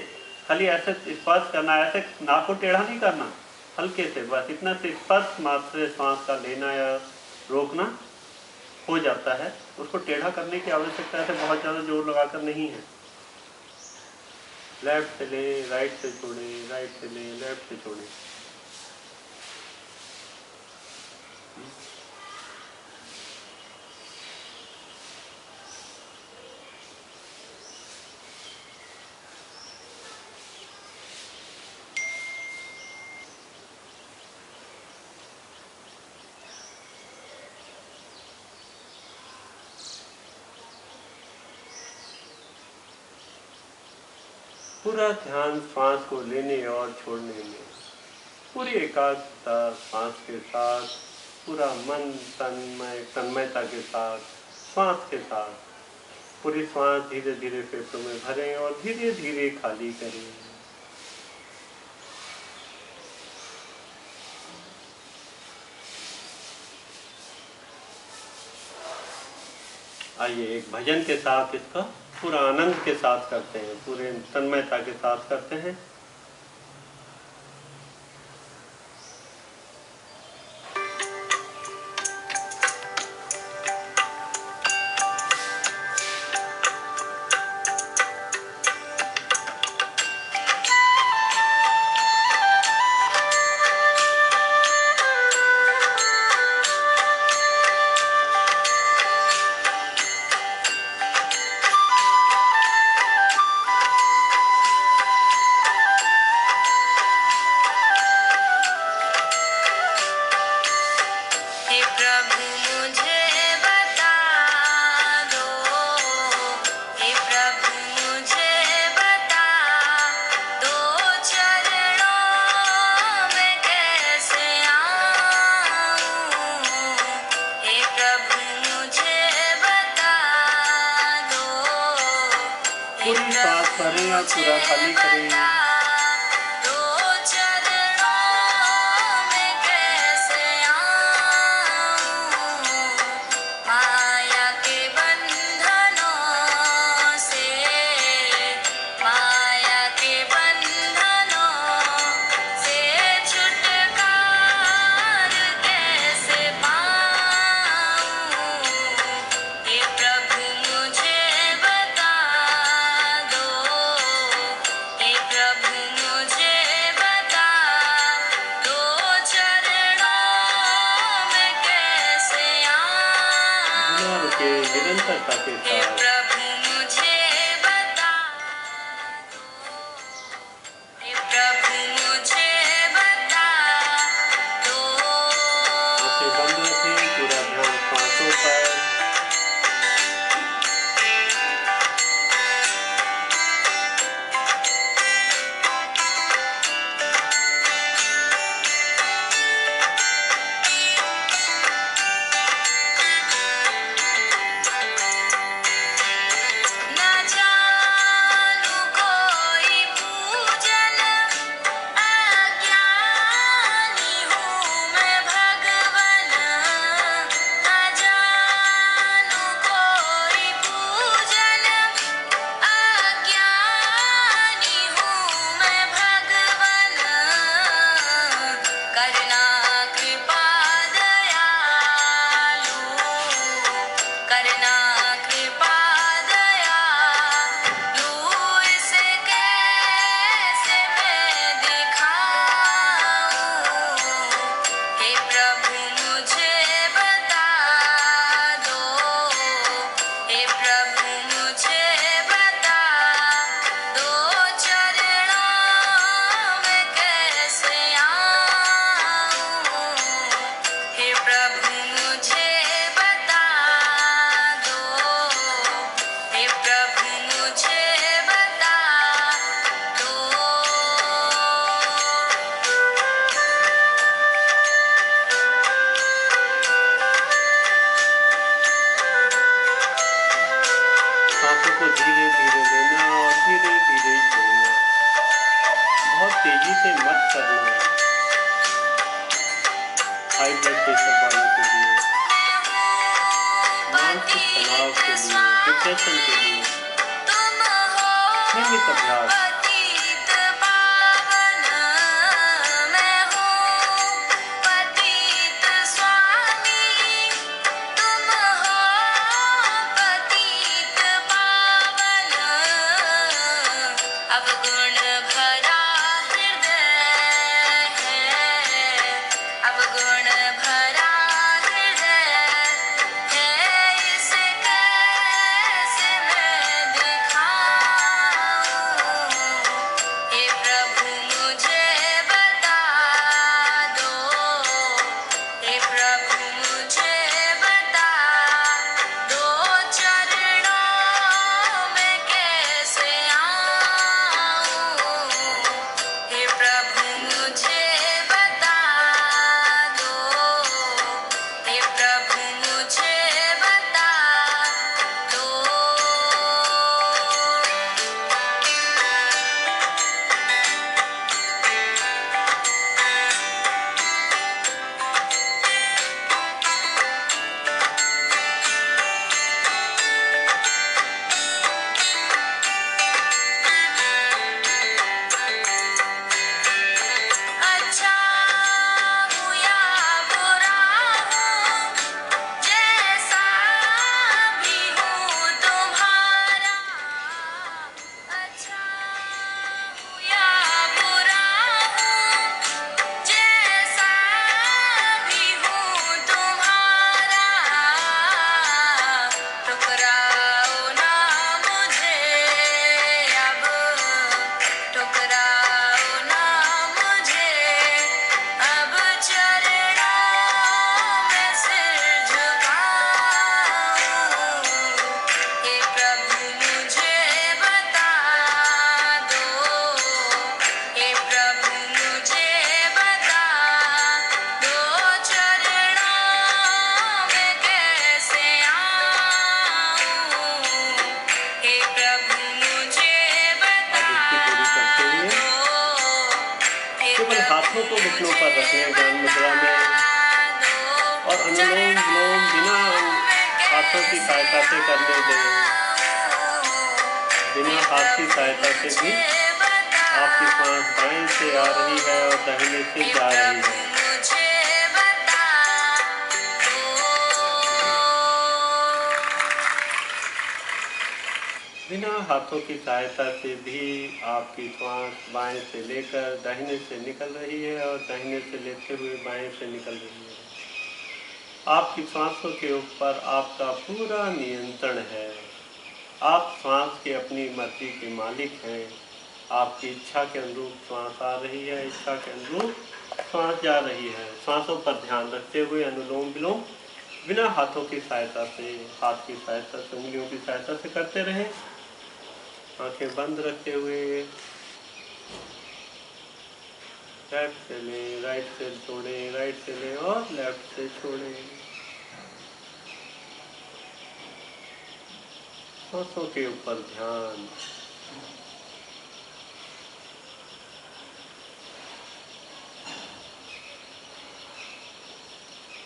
खाली ऐसे स्पर्श करना, ऐसे नाक को टेढ़ा नहीं करना, हल्के से, बस इतना से स्पर्श मात्र श्वास का लेना या रोकना हो जाता है। उसको टेढ़ा करने की आवश्यकता है, बहुत ज़्यादा जोर लगाकर नहीं है। लेफ्ट से ले, राइट से छोड़े, राइट से ले, लेफ्ट से छोड़े। पूरा ध्यान श्वास को लेने और छोड़ने में, पूरी एकाग्रता श्वास के साथ, पूरा मन तन्मयता के साथ, श्वास के साथ पूरी श्वास धीरे धीरे फेफड़ों में भरें और धीरे धीरे खाली करें। आइए एक भजन के साथ इसका पूरा आनंद के साथ करते हैं, पूरे तन्मयता के साथ करते हैं। पूरी सांस भरें और पूरा खाली करें। निरंतरता के साथ आंखें बंद रखें, पूरा ध्यान सांसों पर। को धीरे धीरे लेना और धीरे धीरे छोड़ना। बहुत तेजी से मत करना। हाई ब्लड प्रेशर वालों के लिए, मानसिक तनाव के लिए, डिप्रेशन के लिए नियमित अभ्यास। रखते हुए केवल हाथों को घुटनों पर रख लें ज्ञान मुद्रा में, और अनुलोम विलोम बिना हाथों की सहायता से करने दें। बिना हाथ की सहायता से भी आपकी सांस दाएं से आ रही है और दाहिने से जा रही है। बिना हाथों की सहायता से भी आपकी श्वास बाएं से लेकर दाहिने से निकल रही है और दाहिने से लेते हुए बाएं से निकल रही है। आपकी सांसों के ऊपर आपका पूरा नियंत्रण है। आप सांस के अपनी मर्जी के मालिक हैं। आपकी इच्छा के अनुरूप सांस आ रही है, इच्छा के अनुरूप सांस जा रही है। सांसों पर ध्यान रखते हुए अनुलोम विलोम बिना हाथों की सहायता से, हाथ की सहायता से, उंगलियों की सहायता से करते रहें। आंखें बंद रखते हुए लेफ्ट से लें, राइट से छोड़ें, राइट से लें और लेफ्ट से छोड़ें। सांसों के ऊपर ध्यान।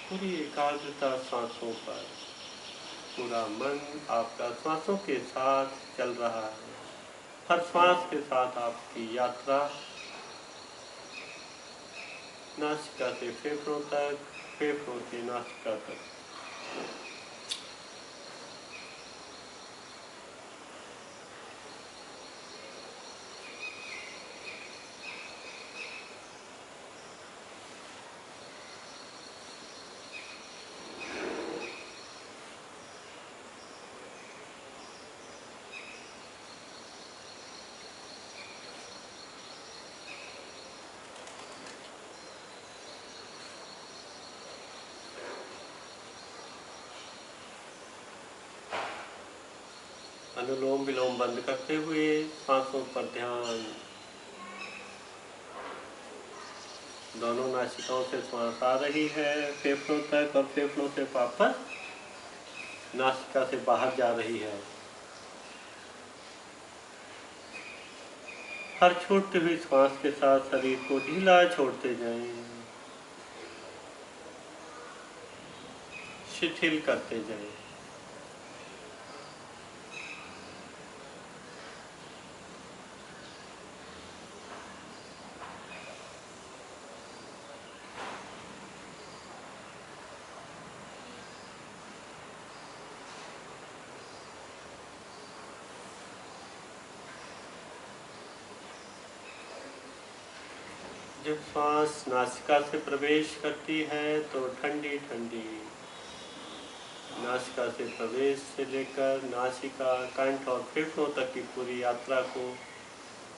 पूरी एकाग्रता सांसों पर। पूरा मन आपका सांसों के साथ चल रहा है। हर श्वास के साथ आपकी यात्रा नासिका से फेफड़ों तक, फेफड़ों से नासिका तक। अनुलोम विलोम बंद करते हुए सांसों पर ध्यान। दोनों नासिकाओं से श्वास आ रही है फेफड़ों तक और फेफड़ों से वापस नासिका से बाहर जा रही है। हर छोड़ते हुए श्वास के साथ शरीर को ढीला छोड़ते जाएं, शिथिल करते जाएं। जब सांस नासिका से प्रवेश करती है तो ठंडी ठंडी नासिका से प्रवेश से लेकर नासिका, कंठ और फेफड़ों तक की पूरी यात्रा को,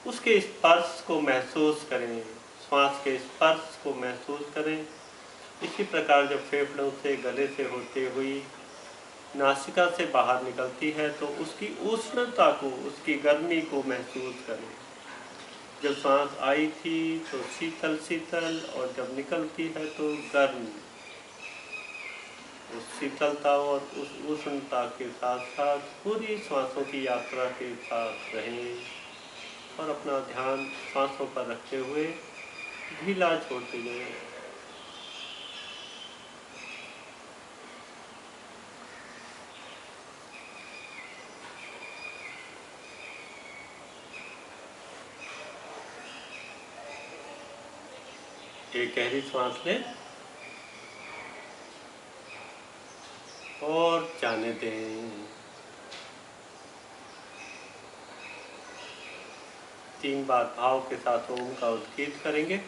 उसके स्पर्श को महसूस करें। श्वास के स्पर्श को महसूस करें। इसी प्रकार जब फेफड़ों से, गले से होते हुई नासिका से बाहर निकलती है तो उसकी उष्णता को, उसकी गर्मी को महसूस करें। जब सांस आई थी तो शीतल शीतल और जब निकलती है तो गर्म। उस शीतलता और उस उष्णता के साथ साथ पूरी सांसों की यात्रा के साथ रहें और अपना ध्यान सांसों पर रखते हुए ढीला छोड़ते जाएं। एक गहरी सांस लें और जाने दें। 3 बार भाव के साथ ओम का उद्गीत करेंगे।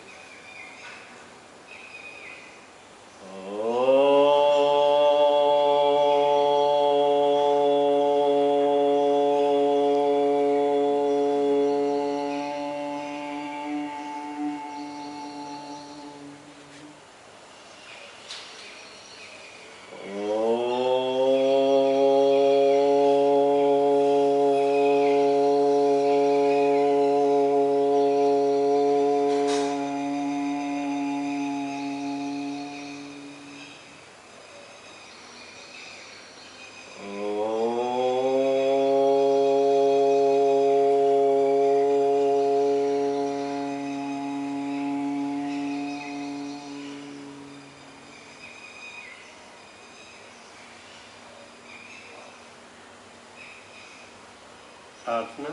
प्रार्थना।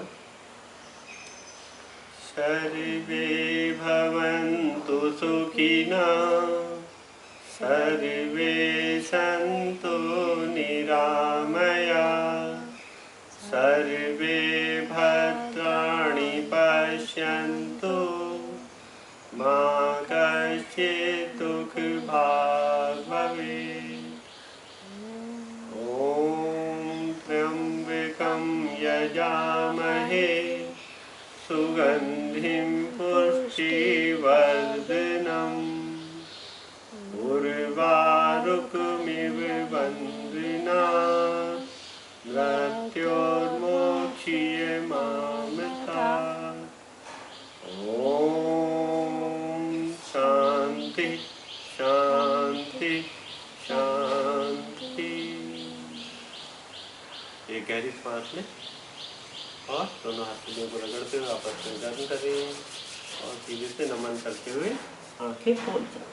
सर्वे भवन्तु सुखिनः, सर्वे सन्तु निरामयाः, सर्वे भद्राणि पश्यन्तु, मा कश्चित् दुःखभाग् भवेत्। ॐ त्र्यम्बकं यजामहे सुगन्धिं पुष्टिवर्धनम्, उर्वारुकमिव बन्धनात् मृत्योर्मोक्षयमामृतात्। ॐ शान्ति शान्ति शान्ति। एक गहरी सांस लें और दोनों हाथों को रगड़ते हुए आपस में गर्म करें और धीरे से नमन करते हुए आंखें खोल जाएं।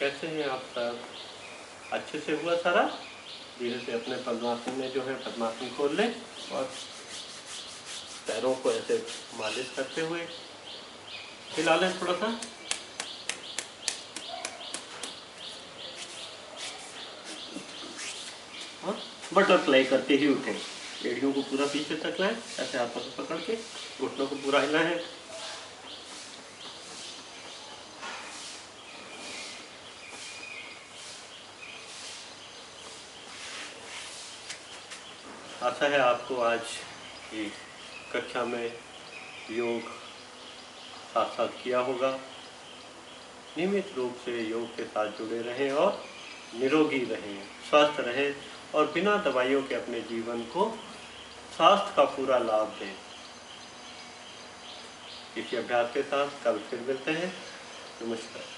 कैसे हैं आप सब? अच्छे से हुआ सारा? धीरे से अपने पद्मासन में जो है पद्मासन खोल लें और पैरों को ऐसे मालिश करते हुए हिला लें थोड़ा सा। बटरफ्लाई करते ही उठें। एड़ियों को पूरा पीछे तक लाएं, ऐसे हाथों को पकड़ के घुटनों को पूरा हिलाएं। आशा है आपको आज की कक्षा में योग साथ साथ किया होगा। नियमित रूप से योग के साथ जुड़े रहें और निरोगी रहें, स्वस्थ रहें और बिना दवाइयों के अपने जीवन को स्वास्थ्य का पूरा लाभ दें। इसी अभ्यास के साथ कल फिर मिलते हैं। नमस्कार।